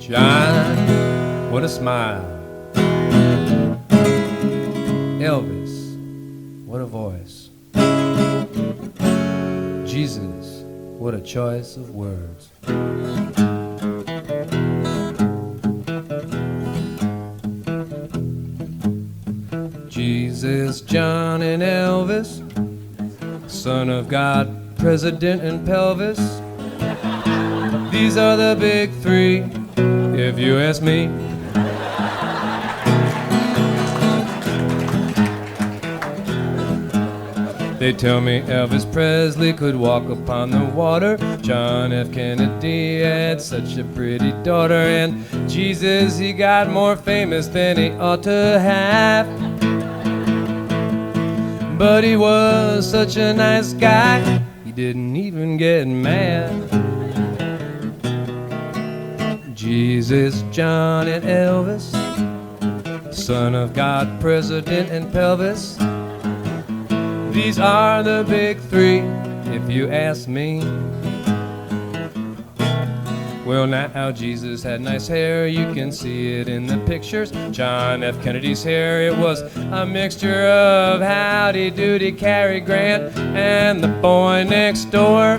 John, what a smile. Elvis, what a voice. Jesus, what a choice of words. Jesus, John, and Elvis, Son of God, President, and pelvis. These are the big three, if you ask me. They tell me Elvis Presley could walk upon the water. John F. Kennedy had such a pretty daughter. And Jesus, he got more famous than he ought to have. But he was such a nice guy, he didn't even get mad. Jesus, John, and Elvis, Son of God, President, and pelvis. These are the big three, if you ask me. Well, now Jesus had nice hair, you can see it in the pictures. John F. Kennedy's hair, it was a mixture of Howdy Doody, Cary Grant, and the boy next door.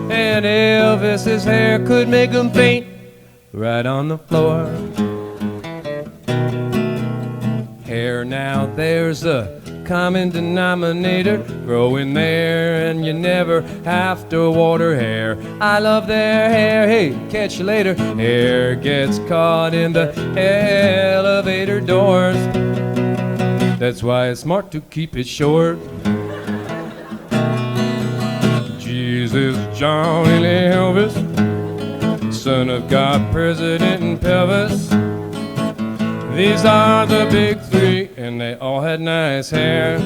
And Elvis's hair could make him faint right on the floor. Hair, now there's a common denominator growing there, and you never have to water hair. I love their hair, hey, catch you later. Hair gets caught in the elevator doors. That's why it's smart to keep it short. Jesus, John, and Elvis, Son of God, President, and pelvis. These are the big three, and they all had nice hair.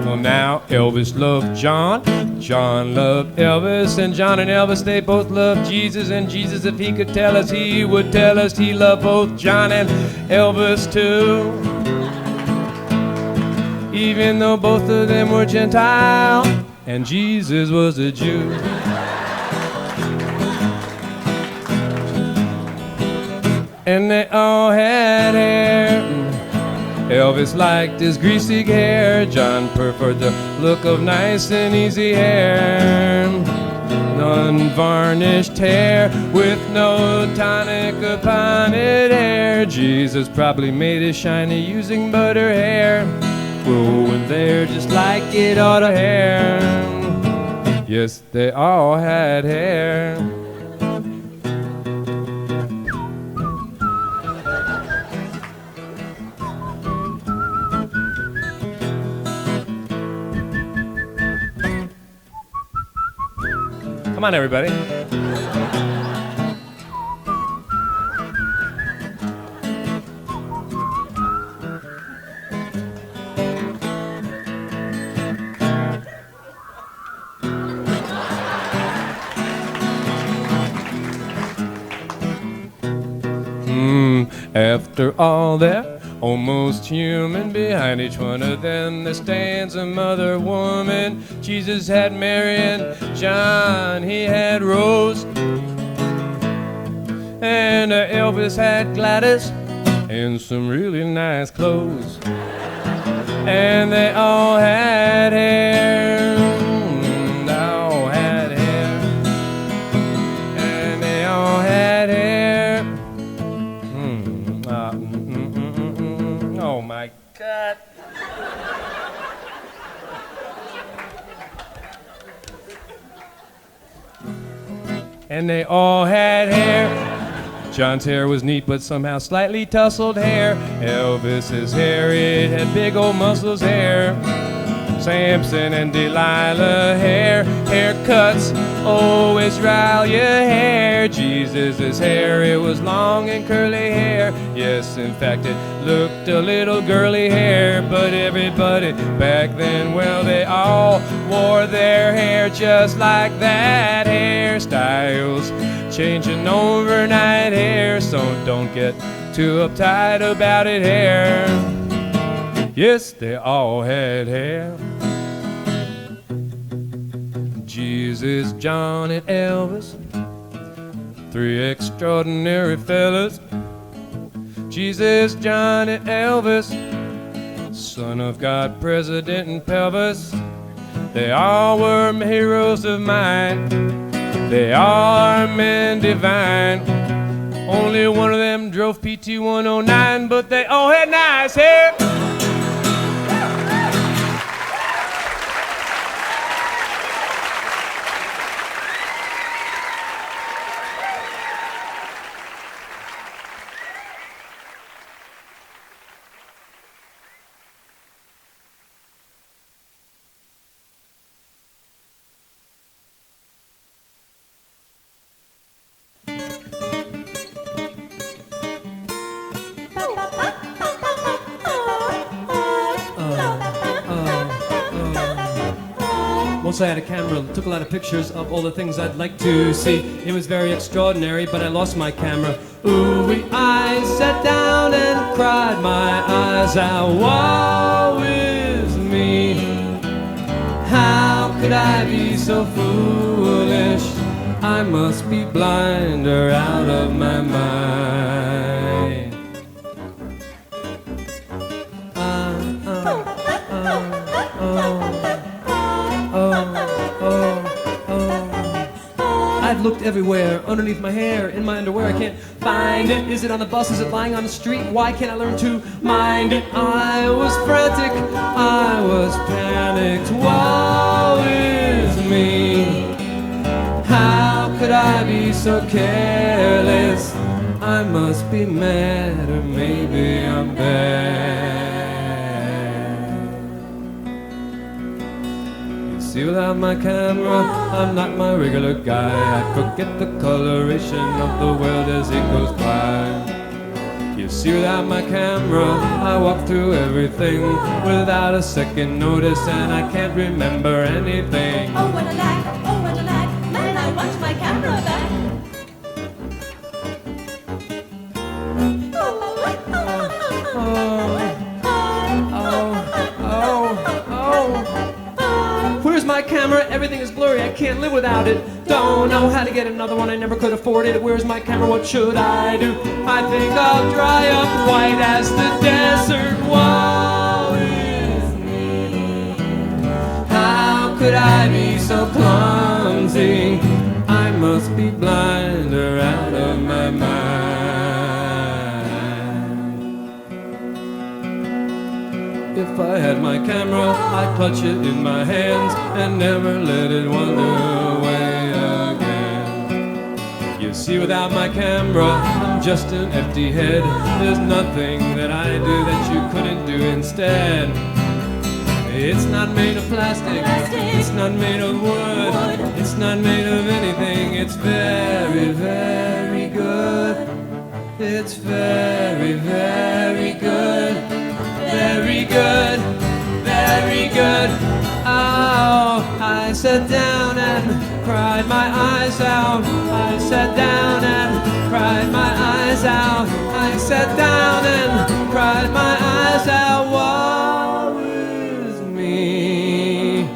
Well, now Elvis loved John, John loved Elvis, and John and Elvis, they both loved Jesus. And Jesus, if he could tell us, he would tell us he loved both John and Elvis too. Even though both of them were Gentile, and Jesus was a Jew. And they all had hair. Elvis liked his greasy hair. John preferred the look of nice and easy hair. Unvarnished hair with no tonic upon it hair. Jesus probably made it shiny using butter hair. Growing there just like it ought to hair. Yes, they all had hair. Come on, everybody. After all that, almost human, behind each one of them there stands a mother woman. Jesus had Mary and John, he had Rose, and Elvis had Gladys and some really nice clothes. And they all had hair, they all had hair, and they all had hair. Oh my God. And they all had hair. John's hair was neat but somehow slightly tousled hair. Elvis's hair, it had big old muscles hair. Samson and Delilah hair. Haircuts always rile your hair. Jesus' hair, it was long and curly hair. Yes, in fact, it looked a little girly hair. But everybody back then, well, they all wore their hair just like that. Hairstyles changing overnight hair, so don't get too uptight about it hair. Yes, they all had hair. Jesus, John, and Elvis, three extraordinary fellas. Jesus, John, and Elvis, Son of God, President, and pelvis. They all were heroes of mine. They all are men divine. Only one of them drove PT 109, but they all had nice hair. Once I had a camera, took a lot of pictures of all the things I'd like to see. It was very extraordinary, but I lost my camera. Ooh, I sat down and cried my eyes out. Woe is me. How could I be so foolish? I must be blind or out of my mind. I've looked everywhere, underneath my hair, in my underwear, I can't find it. Is it on the bus? Is it lying on the street? Why can't I learn to mind it? I was frantic, I was panicked. Woe is me. How could I be so careless? I must be mad, or maybe I'm bad. See, without my camera, I'm not my regular guy. I forget the coloration of the world as it goes by. You see, without my camera, I walk through everything without a second notice, and I can't remember anything. Oh, what a lag, oh, what a lag, man, I want my camera back. Where's my camera? Everything is blurry, I can't live without it. Don't know how to get another one, I never could afford it. Where's my camera? What should I do? I think I'll dry up white as the desert. Woe is me. How could I be so clumsy? I must be blind or out of my mind. If I had my camera, I'd clutch it in my hands and never let it wander away again. You see, without my camera, I'm just an empty head. There's nothing that I do that you couldn't do instead. It's not made of plastic, it's not made of wood, it's not made of anything. It's very, very good. It's very, very good. Very good, very good. Oh, I sat down and cried my eyes out. I sat down and cried my eyes out. I sat down and cried my eyes out. Woe is me.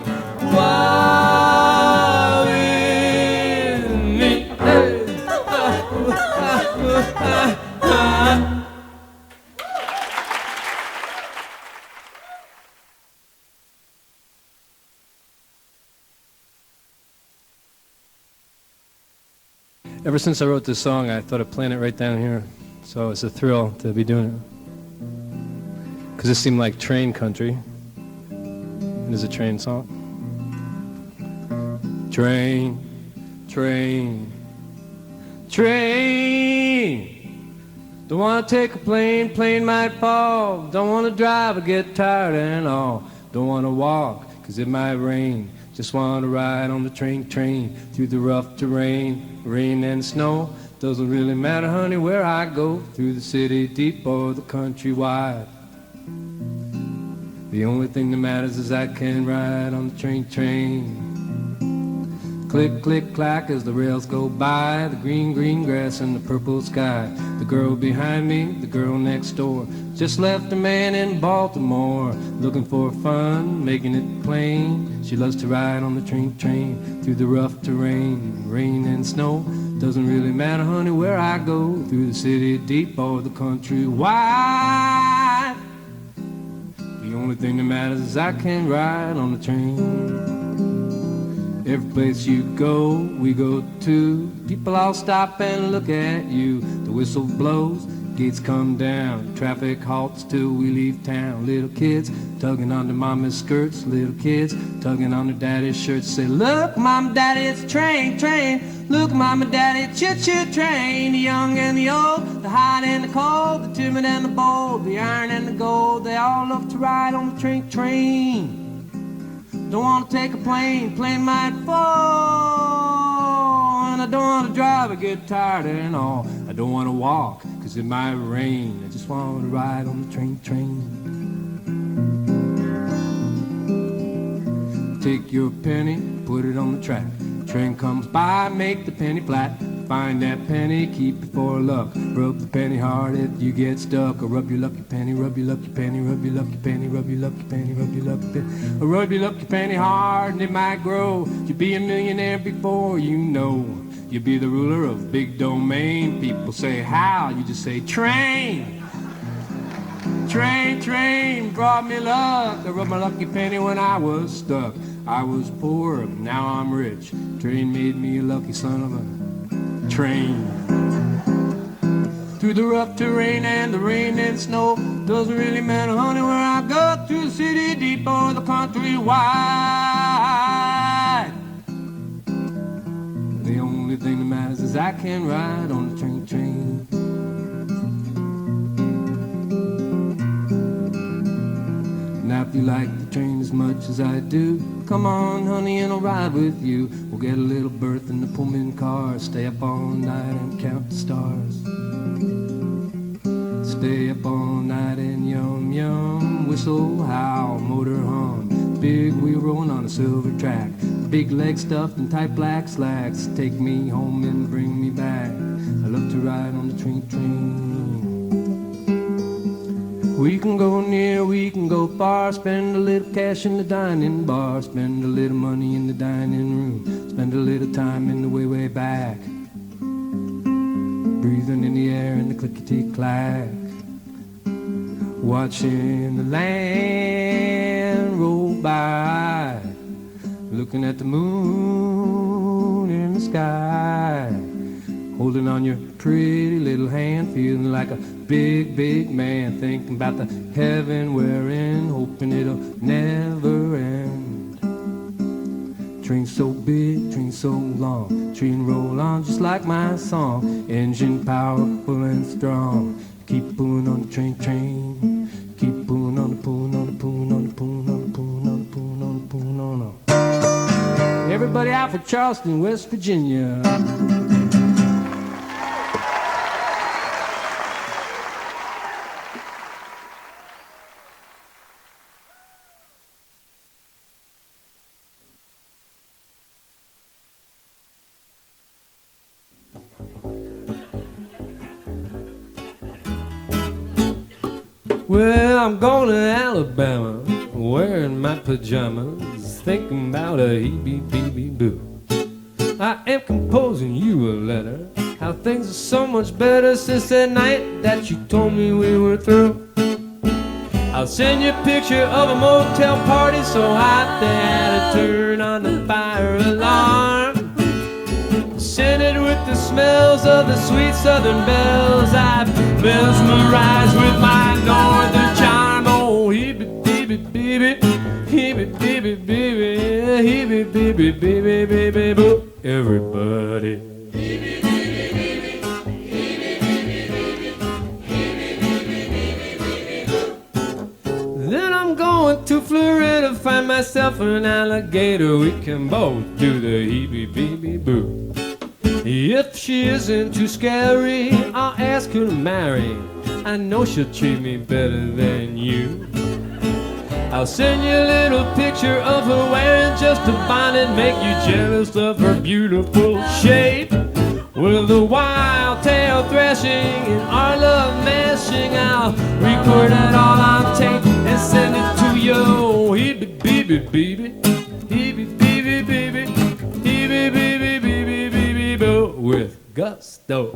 Woe is me. Ever since I wrote this song, I thought of playing it right down here. So it's a thrill to be doing it. Because it seemed like train country. It is a train song. Train, train, train. Don't want to take a plane, plane might fall. Don't want to drive or get tired and all. Don't want to walk, because it might rain. Just want to ride on the train, train, through the rough terrain, rain and snow. Doesn't really matter, honey, where I go, through the city deep or the country wide. The only thing that matters is I can ride on the train, train. Click, click, clack as the rails go by, the green, green grass and the purple sky. The girl behind me, the girl next door, just left a man in Baltimore, looking for fun, making it plain. She loves to ride on the train through the rough terrain, rain and snow. Doesn't really matter, honey, where I go, through the city deep or the country wide. The only thing that matters is I can ride on the train. Every place you go, we go too. People all stop and look at you. The whistle blows, gates come down, traffic halts till we leave town. Little kids tugging on their mama's skirts, little kids tugging on their daddy's shirts. Say, look, mama, daddy, it's a train, train. Look, mama, daddy, choo-choo train. The young and the old, the hot and the cold, the timid and the bold, the iron and the gold, they all love to ride on the train, train. Don't want to take a plane, plane might fall. And I don't want to drive, I get tired and all. I don't want to walk, cause it might rain. I just want to ride on the train, train. Take your penny, put it on the track. Train comes by, make the penny flat. Find that penny, keep it for luck. Rub the penny hard if you get stuck. Or rub your lucky penny, rub your lucky penny, rub your lucky penny, rub your lucky penny, rub your lucky penny. Or rub your lucky penny hard and it might grow. You'll be a millionaire before you know. You'll be the ruler of big domain. People say how, you just say train. Train, train, brought me luck. I rubbed my lucky penny when I was stuck. I was poor, now I'm rich. Train made me a lucky son of a train. Through the rough terrain and the rain and snow, doesn't really matter, honey, where I go, through the city deep or the country wide. The only thing that matters is I can ride on the train, train. Now if you like the train as much as I do, come on, honey, and I'll ride with you. We'll get a little berth in the Pullman car, stay up all night and count the stars. Stay up all night and yum, yum, whistle, howl, motor hum. Big wheel rolling on a silver track, big leg stuffed in tight black slacks. Take me home and bring me back. I love to ride on the train, train. We can go near, we can go far, spend a little cash in the dining bar, spend a little money in the dining room, spend a little time in the way, way back, breathing in the air in the clickety-clack, watching the land roll by, looking at the moon in the sky, holding on your pretty little hand, feeling like a big, big man, thinking about the heaven we're in, hoping it'll never end. Train so big, train so long, train roll on just like my song, engine powerful and strong, keep pulling on the train, train, keep pulling on the pulling on the pulling on the pulling on the pulling on the pulling on the pulling on the. Everybody out for Charleston, West Virginia. Well, I'm going to Alabama, wearing my pajamas, thinking about a hee-bee-bee-bee-boo. I am composing you a letter, how things are so much better since that night that you told me we were through. I'll send you a picture of a motel party so hot they had to turn on the fire alarm. Send it with the smells of the sweet southern bells. I've mesmerized with my northern charm. Oh, hee-bee-bee-bee-bee, hee-bee-bee-bee-bee, hee-bee-bee-bee-bee-bee-bee-boo. Everybody. Then I'm going to Florida, find myself an alligator. We can both do the hee-bee-bee-bee-boo. If she isn't too scary, I'll ask her to marry. I know she'll treat me better than you. I'll send you a little picture of her wearing just just divine and make you jealous of her beautiful shape. With a wild tail thrashing and our love mashing, I'll record it all on tape and send it to you. Heebie beebie beebie, heebie beebie beebie, heebie beebie beebie beebie boo, with gusto.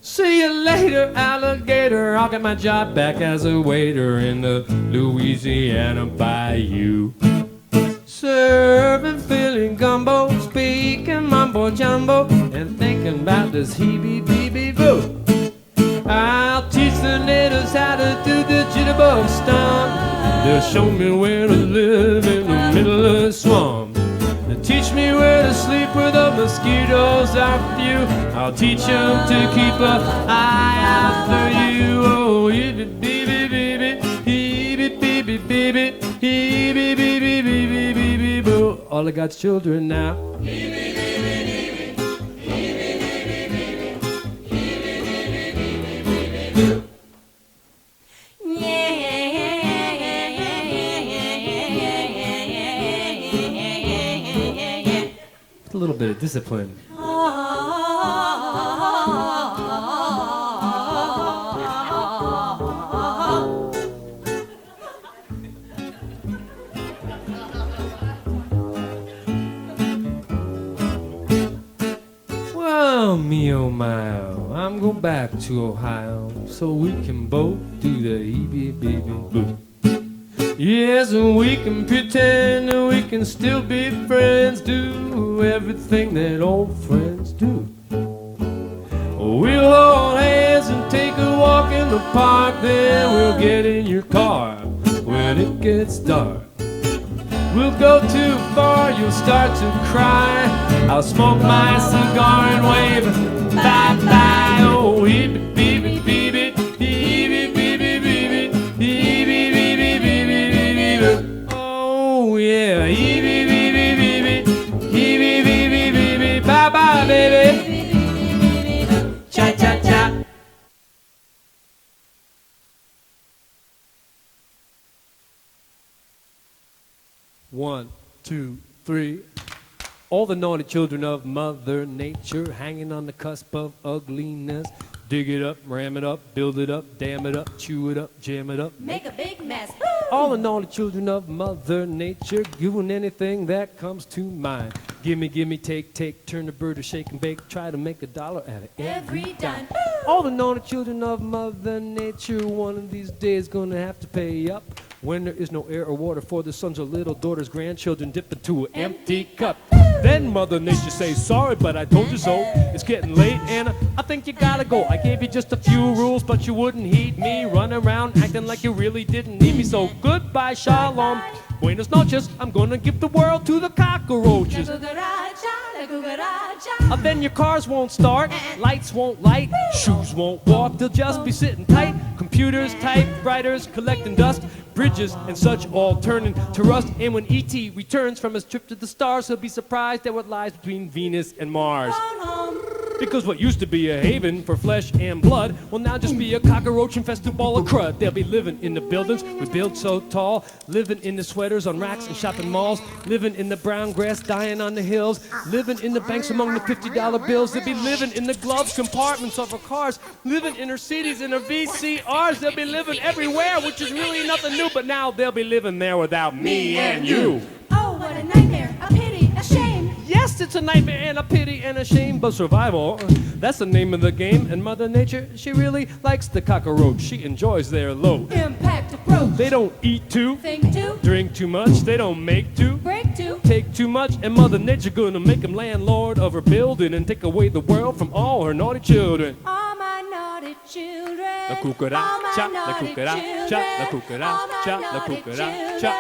See you later, alligator. I'll get my job back as a waiter in the Louisiana Bayou. Serving, filling gumbo, speaking mumbo jumbo, and thinking about this heebie beebie boo. I'll teach the natives how to do the jitterbug stomp. They'll show me where to live in the middle of the swamp. They'll teach me where to sleep where the mosquitoes are few. I'll teach them to keep an eye out for you. Oh, heebie beebie beebie, heebie beebie beebie, heebie beebie beebie beebie boo. All of God's children now. A little bit of discipline. Well, me oh my oh, I'm going back to Ohio so we can both do the heebie beebie boo. Yes, and we can pretend that we can still be friends, do everything that old friends do. We'll hold hands and take a walk in the park, then we'll get in your car when it gets dark. We'll go too far, you'll start to cry. I'll smoke my cigar and wave bye-bye. Oh, heebie beebie beebie, heebie beebie beebie, heebie beebie beebie beebie. Oh yeah, heebie beebie beebie, heebie beebie beebie, bye-bye baby. Cha-cha-cha. 1, 2, 3. All the naughty children of Mother Nature, hanging on the cusp of ugliness. Dig it up, ram it up, build it up, dam it up, chew it up, jam it up. Make a big mess. All the naughty children of Mother Nature, doing anything that comes to mind. Gimme, gimme, take, take, turn the bird to shake and bake, try to make $1 out of every dime. All the naughty children of Mother Nature, one of these days gonna have to pay up. When there is no air or water for the sons or little daughters, grandchildren dip into an empty cup. Then Mother Nature says, sorry, but I told you so. It's getting late and I think you gotta go. I gave you just a few rules, but you wouldn't heed me. Run around acting like you really didn't need me. So goodbye, shalom, buenos noches. I'm gonna give the world to the cockroaches. Then your cars won't start, lights won't light, shoes won't walk, they'll just be sitting tight. Computers, typewriters, collecting dust, bridges and such all turning to rust. And when E.T. returns from his trip to the stars, he'll be surprised at what lies between Venus and Mars. Because what used to be a haven for flesh and blood will now just be a cockroach-infested ball of crud. They'll be living in the buildings we build so tall, living in the sweaters on racks and shopping malls, living in the brown grass dying on the hills, living in the banks among the $50 bills. They'll be living in the gloves compartments of our cars, living in our cities in our VCRs. They'll be living everywhere, which is really nothing new, but now they'll be living there without me and you. Oh, what a nightmare, a pity, a shame. Yes, it's a nightmare and a pity and a shame, but survival, that's the name of the game. And Mother Nature, she really likes the cockroach. She enjoys their load. Impact approach. They don't eat too, Think too, drink too much, they don't make too, break too. take too much, and Mother Nature gonna make him landlord of her building and take away the world from all her naughty children. All my naughty children. La cucaracha, la cucaracha, la cucaracha, la cucaracha.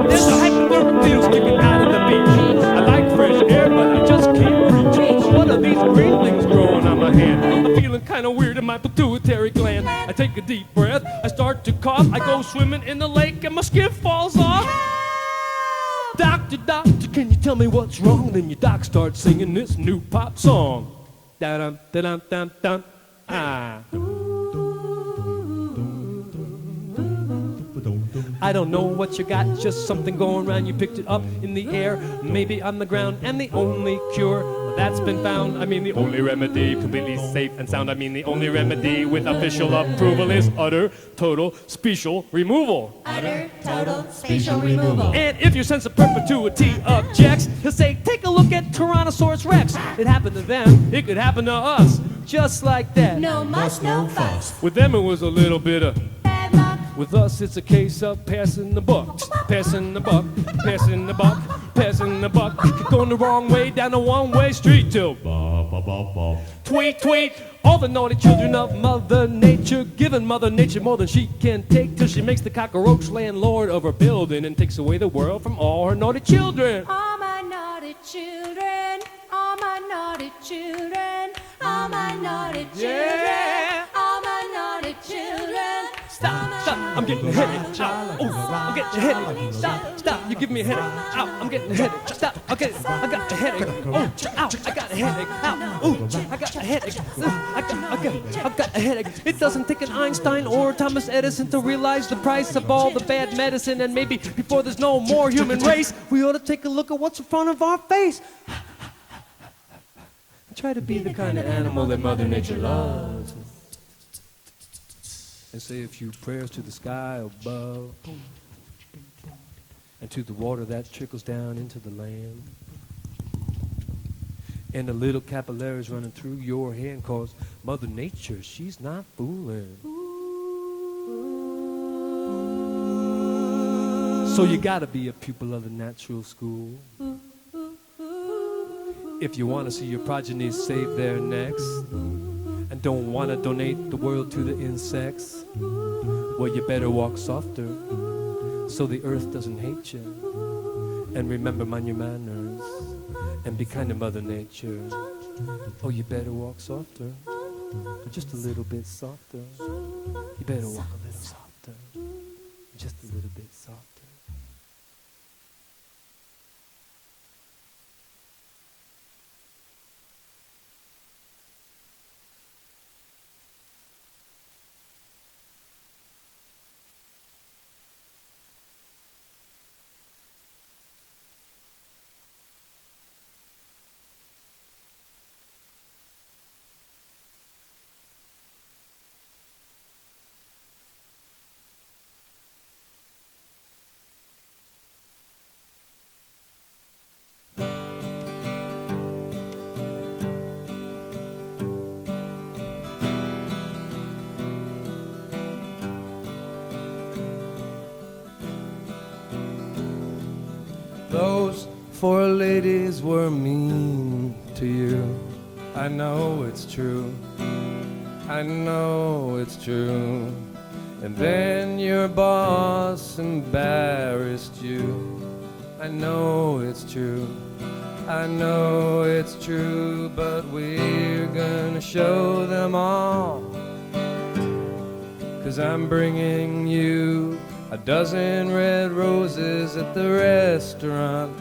There's a hypodermic needle sticking out of the beach. I like fresh air, but I just can't reach. What are these green things growing on my hand? I'm feeling kind of weird in my pituitary gland. I take a deep breath, I start to cough. I go swimming in the lake and my skin falls off. Doctor, doctor, can you tell me what's wrong? Then your doc starts singing this new pop song. Da-dum, da-dum, dum, dum. Ah. I don't know what you got, just something going around. You picked it up in the air, maybe on the ground. And the only cure that's been found, I mean the only remedy, completely safe and sound. I mean the only remedy with official approval is utter, total, spatial removal. Utter, total, spatial removal. And if your sense of perpetuity objects, he'll say, take a look at Tyrannosaurus Rex. It happened to them, it could happen to us, just like that. No muss, no fuss. With them it was a little bit of Bad luck. with us, it's a case of passing the buck, passing the buck, passing the buck, passing the buck. Going the wrong way down a one-way street till tweet, tweet. All the naughty children of Mother Nature, giving Mother Nature more than she can take, till she makes the cockroach landlord of her building and takes away the world from all her naughty children. All my naughty children, all my naughty children, all my naughty children, Yeah. all my naughty children. Stop, stop, I'm getting a headache. Oh, I'm getting a headache. Stop, stop, you give me a headache. Ow, I'm getting a headache. Stop, okay, I got a headache. Oh, ow, I got a headache. Ow, ooh, I got a headache. I got a headache. It doesn't take an Einstein or Thomas Edison to realize the price of all the bad medicine. And maybe before there's no more human race, we ought to take a look at what's in front of our face. And try to be the kind of animal that Mother Nature loves. And say a few prayers to the sky above and to the water that trickles down into the land and the little capillaries running through your hand, cause Mother Nature, she's not fooling. So you gotta be a pupil of the natural school if you want to see your progeny save their necks and don't want to donate the world to the insects. Well, you better walk softer so the earth doesn't hate you. And remember, mind your manners and be kind to Mother Nature. Oh, you better walk softer, just a little bit softer. You better walk a little softer, just a little bit softer. Those four ladies were mean to you. I know it's true. I know it's true. And then your boss embarrassed you. I know it's true. I know it's true, but we're gonna show them all. 'Cause I'm bringing you a dozen red roses at the restaurant.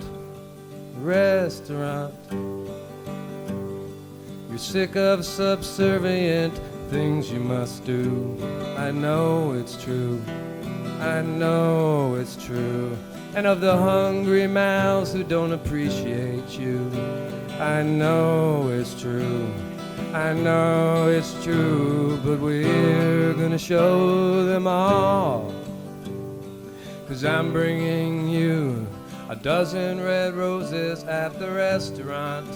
You're sick of subservient things you must do. I know it's true. I know it's true. And of the hungry mouths who don't appreciate you. I know it's true. I know it's true, but we're gonna show them all. 'Cause I'm bringing you a dozen red roses at the restaurant.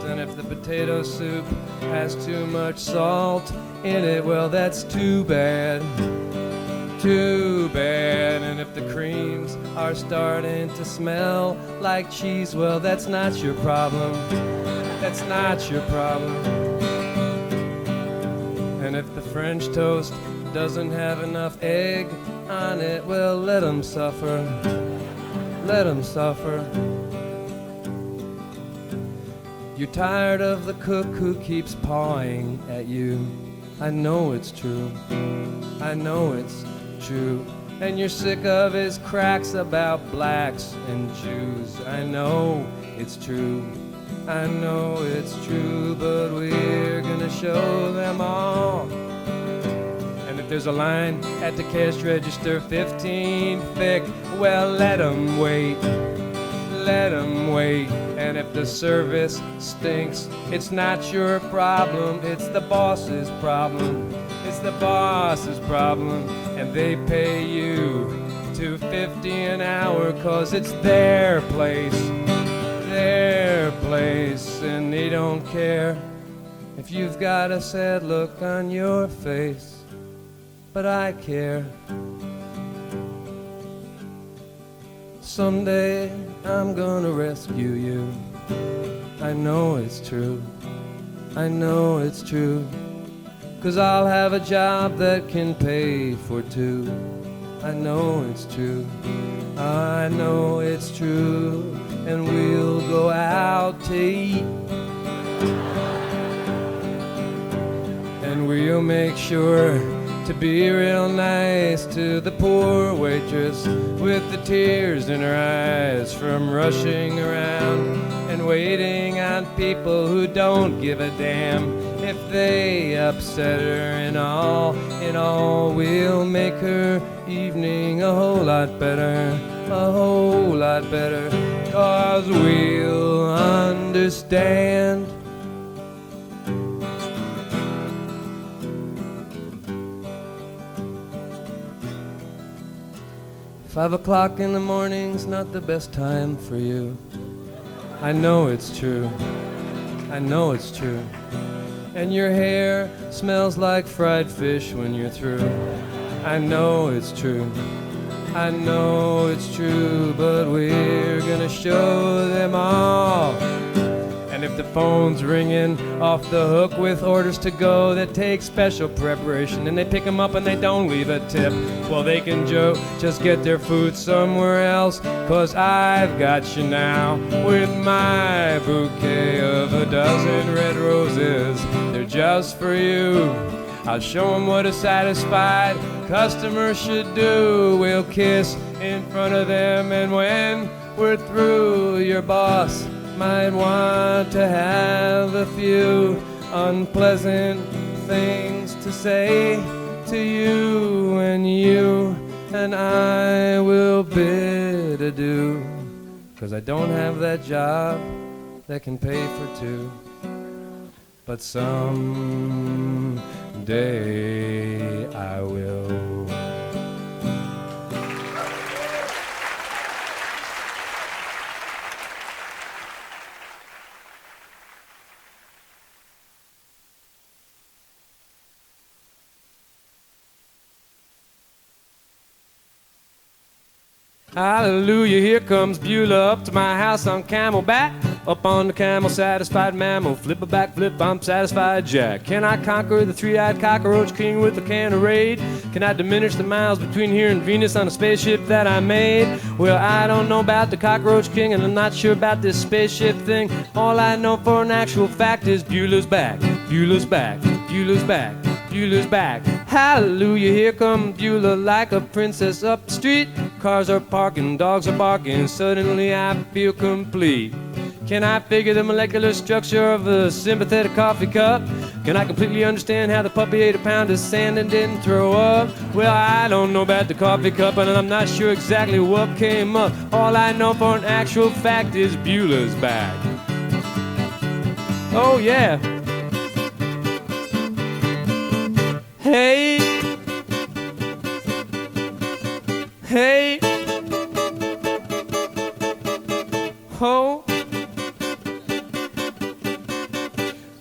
And if the potato soup has too much salt in it, well, that's too bad. Too bad. And if the creams are starting to smell like cheese, well, that's not your problem. That's not your problem. And if the French toast doesn't have enough egg on it, well, let 'em suffer. Let 'em suffer. You're tired of the cook who keeps pawing at you. I know it's true. I know it's true. And you're sick of his cracks about blacks and Jews. I know it's true, I know it's true, but we're gonna show them all. And if there's a line at the cash register 15 thick, well, let 'em wait, let 'em wait. And if the service stinks, it's not your problem, it's the boss's problem. It's the boss's problem, and they pay you $2.50 an hour 'cause it's their place, and they don't care if you've got a sad look on your face, but I care. Someday I'm gonna rescue you. I know it's true, I know it's true, 'cause I'll have a job that can pay for two. I know it's true, I know it's true, and we'll go out to eat. And we'll make sure to be real nice to the poor waitress with the tears in her eyes from rushing around and waiting on people who don't give a damn if they upset her. And all in all, we'll make her evening a whole lot better, a whole lot better, 'cause we'll understand. 5 o'clock in the morning's not the best time for you. I know it's true, I know it's true. And your hair smells like fried fish when you're through. I know it's true, I know it's true, but we're gonna show them all. And if the phone's ringing off the hook with orders to go that take special preparation, and they pick them up and they don't leave a tip, well, they can just get their food somewhere else, 'cause I've got you now with my bouquet of a dozen red roses. They're just for you. I'll show them what a satisfied customer should do. We'll kiss in front of them, and when we're through, your boss might want to have a few unpleasant things to say to you, and you and I will bid adieu, 'cause I don't have that job that can pay for two, but someday I will. Hallelujah, here comes Beulah up to my house on Camelback. Up on the camel, satisfied mammal. Flip a back flip, I'm satisfied Jack. Can I conquer the three-eyed cockroach king with a can of raid? Can I diminish the miles between here and Venus on a spaceship that I made? Well, I don't know about the cockroach king, and I'm not sure about this spaceship thing. All I know for an actual fact is Beulahs back, Beulahs back, Beulahs back, Beulahs back. Hallelujah, here comes Beulah like a princess up the street. Cars are parking, dogs are barking, suddenly I feel complete. Can I figure the molecular structure of a sympathetic coffee cup? Can I completely understand how the puppy ate a pound of sand and didn't throw up? Well, I don't know about the coffee cup, and I'm not sure exactly what came up. All I know for an actual fact is Beulahs back. Oh yeah. Hey, hey, ho.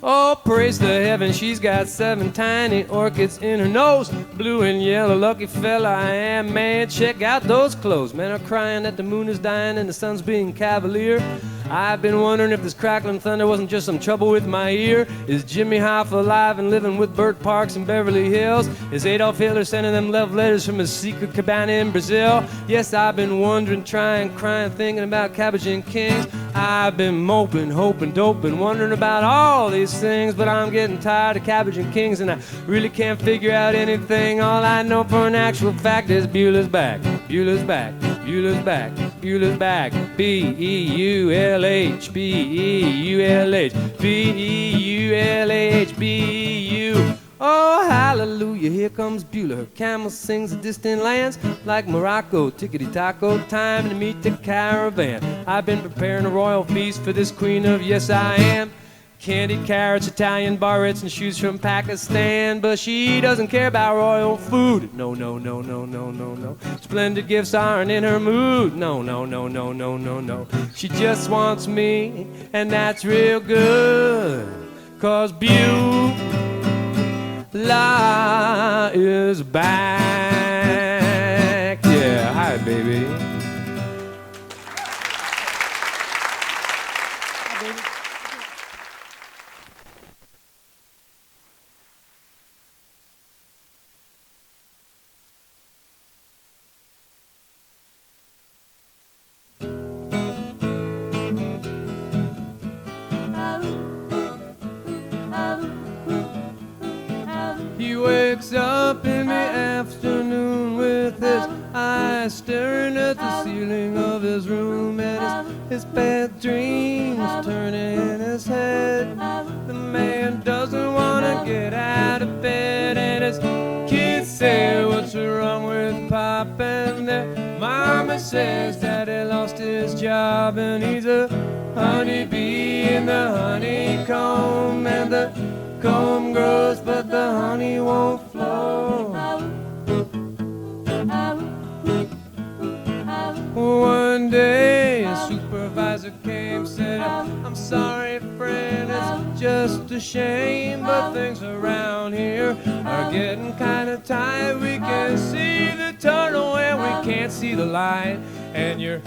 Oh, praise to heaven, she's got 7 tiny orchids in her nose. Blue and yellow, lucky fella I am, man. Check out those clothes. Men are crying that the moon is dying and the sun's being cavalier. I've been wondering if this crackling thunder wasn't just some trouble with my ear. Is Jimmy Hoffa alive and living with Bert Parks in Beverly Hills? Is Adolf Hitler sending them love letters from his secret cabana in Brazil? Yes, I've been wondering, trying, crying, thinking about cabbage and kings. I've been moping, hoping, doping, wondering about all these things, but I'm getting tired of cabbage and kings, and I really can't figure out anything. All I know for an actual fact is Beulah's back, Beulah's back, Beulah's back, Beulah's back. B-E-U-L-H, B-E-U-L-H, B-E-U-L-H, B-E-U. Oh, hallelujah, here comes Beulah. Her camel sings the distant lands like Morocco, tickety-taco, time to meet the caravan. I've been preparing a royal feast for this queen of yes I am. Candied carrots, Italian barrettes, and shoes from Pakistan. But she doesn't care about royal food. No, no, no, no, no, no, no. Splendid gifts aren't in her mood. No, no, no, no, no, no, no. She just wants me, and that's real good. 'Cause Beulah is back. Yeah, hi, baby. He wakes up in the afternoon with his eyes staring at the ceiling of his room, and his bad dreams turning in his head. The man doesn't want to get out of bed, and his kids say, what's wrong with Pop? And their mama says that he lost his job, and he's a honeybee in the honeycomb, and the comb grows but the honey won't flow. One day a supervisor came, said, I'm sorry friend, it's just a shame, but things around here are getting kinda tight. We can see the tunnel and we can't see the light, and your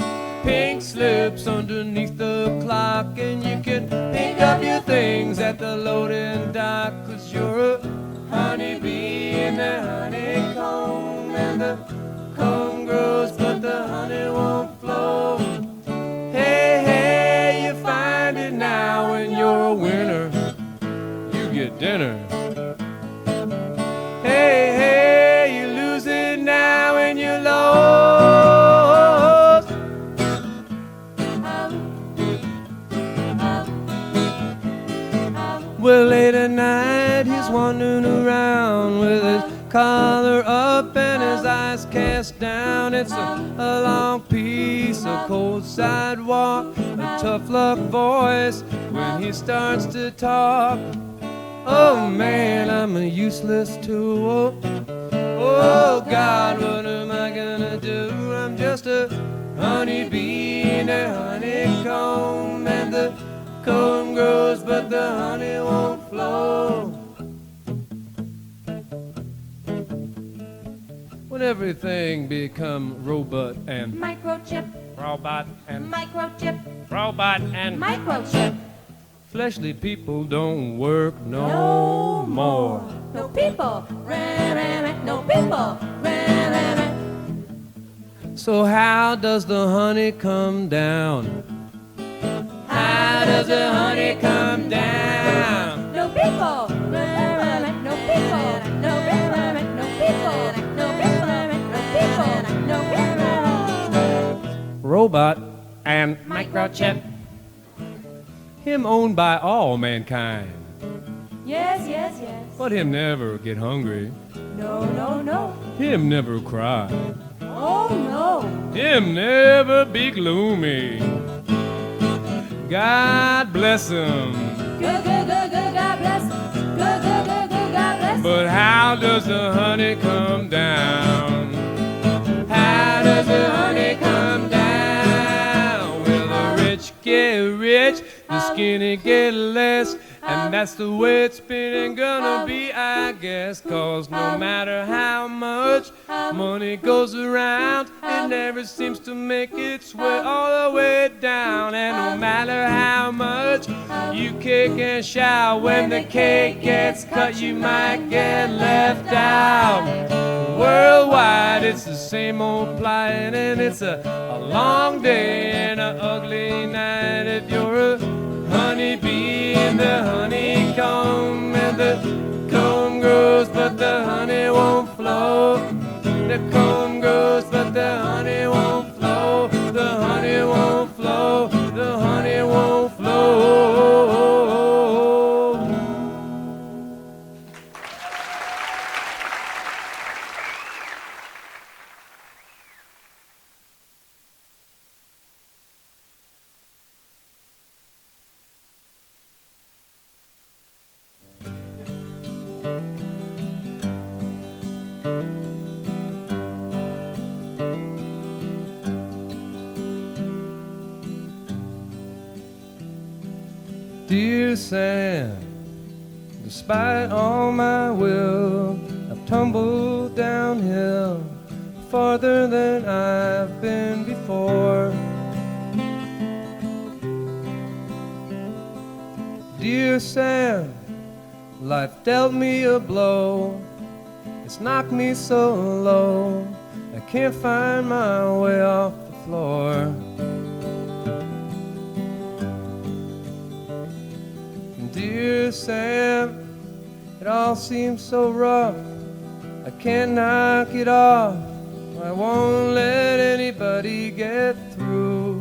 pink slips underneath the clock, and you can pick up your things at the loading dock, 'cause you're a honeybee in the honeycomb, and the comb grows but the honey won't flow. Hey, hey, you find it now when you're a winner, you get dinner. Hey, hey, you lose it now when you're lost. Well, late at night he's wandering around with his collar up and his eyes cast down. It's a long piece of cold sidewalk, a tough luck voice when he starts to talk. Oh man, I'm a useless tool. Oh God, what am I gonna do? I'm just a honeybee in a honeycomb, and the comb grows but the honey won't flow. When everything become robot and Microchip, robot and microchip, robot and microchip. fleshly people don't work no more. No people, no people, So how does the honey come down? How does the honey come down? no people, no people, no people, no people, no people. Robot and Microchip. him owned by all mankind, Yes, yes, yes. but him never get hungry, No, no, no. him never cry, Oh, no. him never be gloomy. God bless him. Good, good, good, good, God bless. Good, good, good, good, God bless. But how does the honey come down? How does the honey come down? Will the rich get rich, the skinny get less, And that's the way it's been and gonna be, I guess. 'Cause no matter how much money goes around, it never seems to make its way all the way down. And no matter how much you kick and shout, when the cake gets cut, you might get left out. Worldwide, it's the same old plight, and it's a long day and an ugly night if you're a honeybee in the honeycomb. And the comb grows, but the honey won't flow. The comb grows, but the honey won't flow. The honey won't flow. The honey won't flow. Dear Sam, despite all my will, I've tumbled downhill farther than I've been before. Dear Sam, life dealt me a blow. It's knocked me so low, I can't find my way off the floor. Dear Sam, it all seems so rough, I can't knock it off, I won't let anybody get through.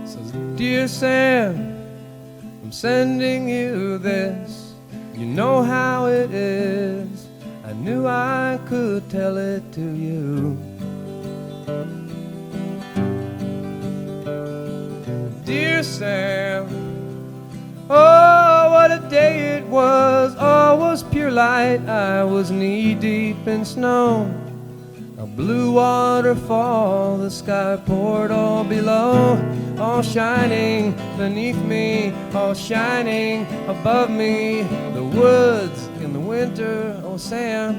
So dear Sam, I'm sending you this, you know how it is, I knew I could tell it to you. Dear Sam, oh, what a day it was, all was pure light, I was knee-deep in snow. A blue waterfall, the sky poured all below, all shining beneath me, all shining above me. The woods in the winter, oh Sam,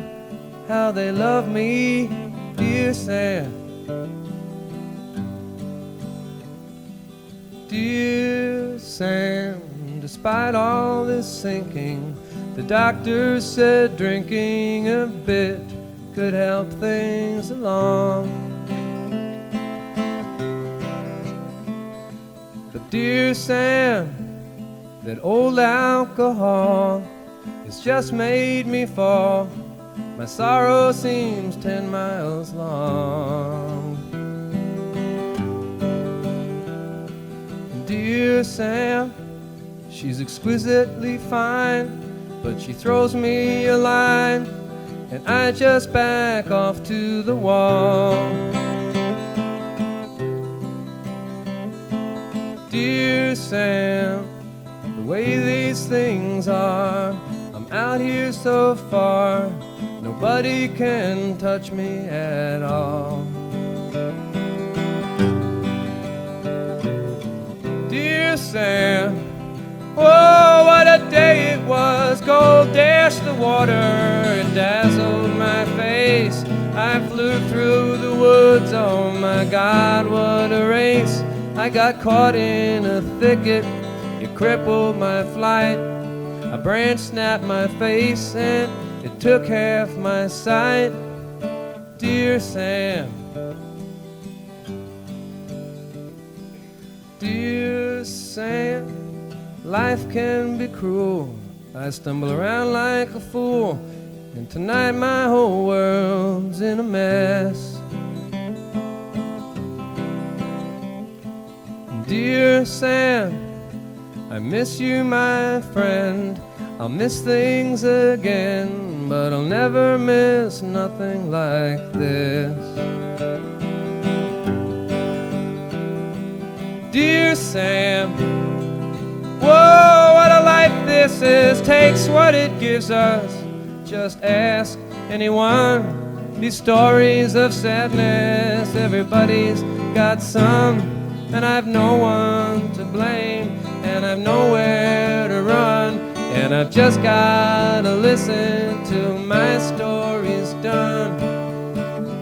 how they love me, dear Sam. Dear Sam, despite all this sinking, the doctor said drinking a bit could help things along. But dear Sam, that old alcohol has just made me fall. My sorrow seems 10 miles long. Dear Sam, she's exquisitely fine, but she throws me a line, and I just back off to the wall. Dear Sam, the way these things are, I'm out here so far, nobody can touch me at all. Dear Sam, oh, what a day it was, gold dashed the water and dazzled my face. I flew through the woods, oh my God, what a race. I got caught in a thicket, it crippled my flight. A branch snapped my face and it took half my sight. Dear Sam, dear Sam, life can be cruel. I stumble around like a fool, and tonight my whole world's in a mess. Dear Sam, I miss you, my friend. I'll miss things again, but I'll never miss nothing like this. Dear Sam, whoa, what a life this is, takes what it gives us. Just ask anyone, these stories of sadness, everybody's got some, and I've no one to blame, and I've nowhere to run, and I've just gotta listen till my story's done.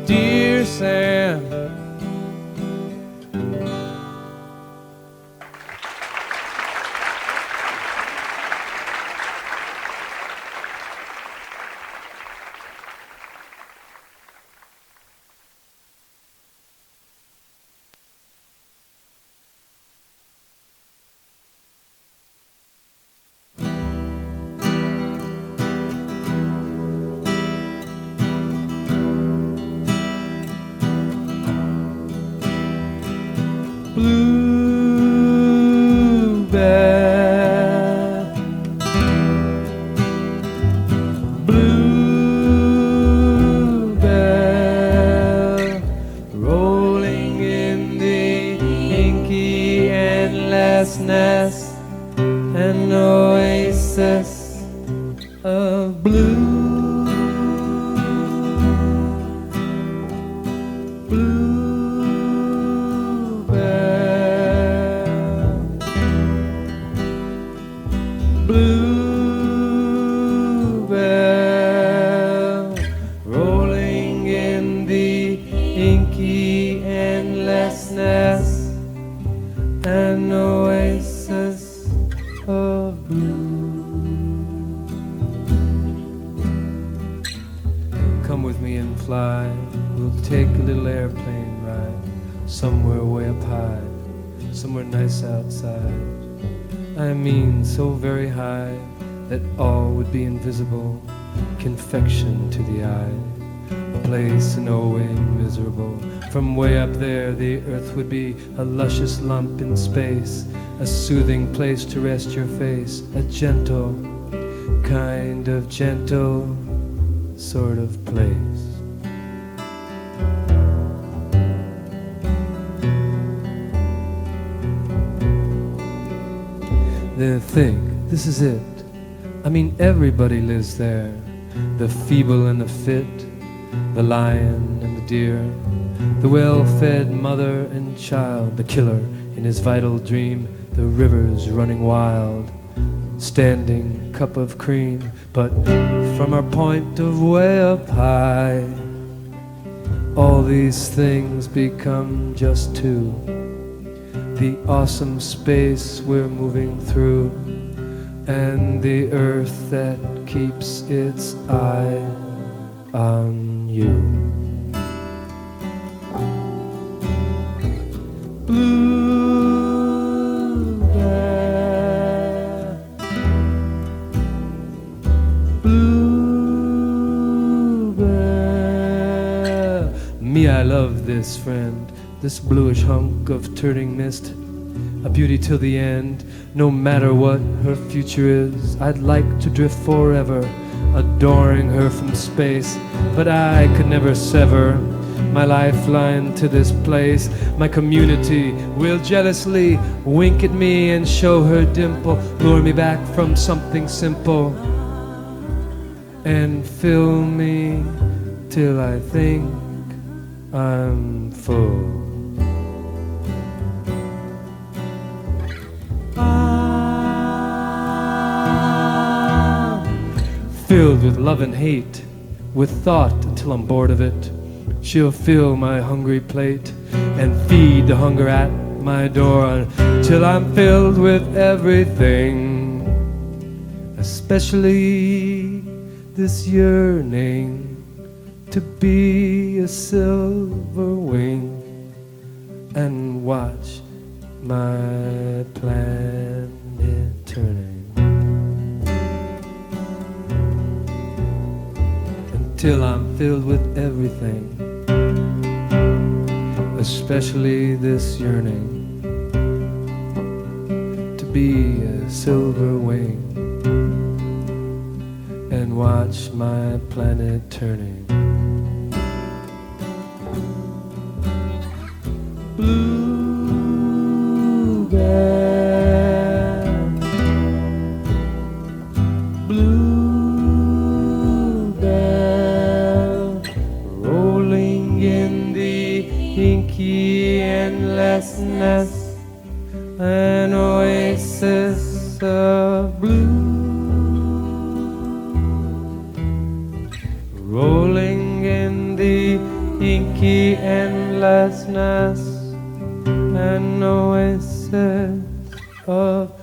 Dear Sam. Bluebell, bluebell, rolling in the inky endlessness, an oasis of blue. Bluebell, rolling in the inky endlessness, an oasis of blue. Come with me and fly, we'll take a little airplane ride, somewhere way up high, somewhere nice outside. I mean so very high that all would be invisible, confection to the eye, a place no way miserable. From way up there the earth would be a luscious lump in space, a soothing place to rest your face, a gentle, kind of gentle sort of place. Then think, this is it. I mean, everybody lives there. The feeble and the fit, the lion and the deer, the well-fed mother and child, the killer in his vital dream, the rivers running wild, standing cup of cream. But from our point of way up high, all these things become just two. The awesome space we're moving through, and the earth that keeps its eye on you. Bluebell, bluebell. Me, I love this friend, this bluish hunk of turning mist, a beauty till the end. No matter what her future is, I'd like to drift forever, adoring her from space. But I could never sever my lifeline to this place. My community will jealously wink at me and show her dimple, lure me back from something simple, and fill me till I think I'm full. Filled with love and hate, with thought until I'm bored of it. She'll fill my hungry plate and feed the hunger at my door until I'm filled with everything, especially this yearning to be a silver wing and watch my planet turning. Till I'm filled with everything, especially this yearning to be a silver wing and watch my planet turning. Bluebell, bluebell, rolling in the inky endlessness, and of blue, rolling in the inky endlessness, an oasis of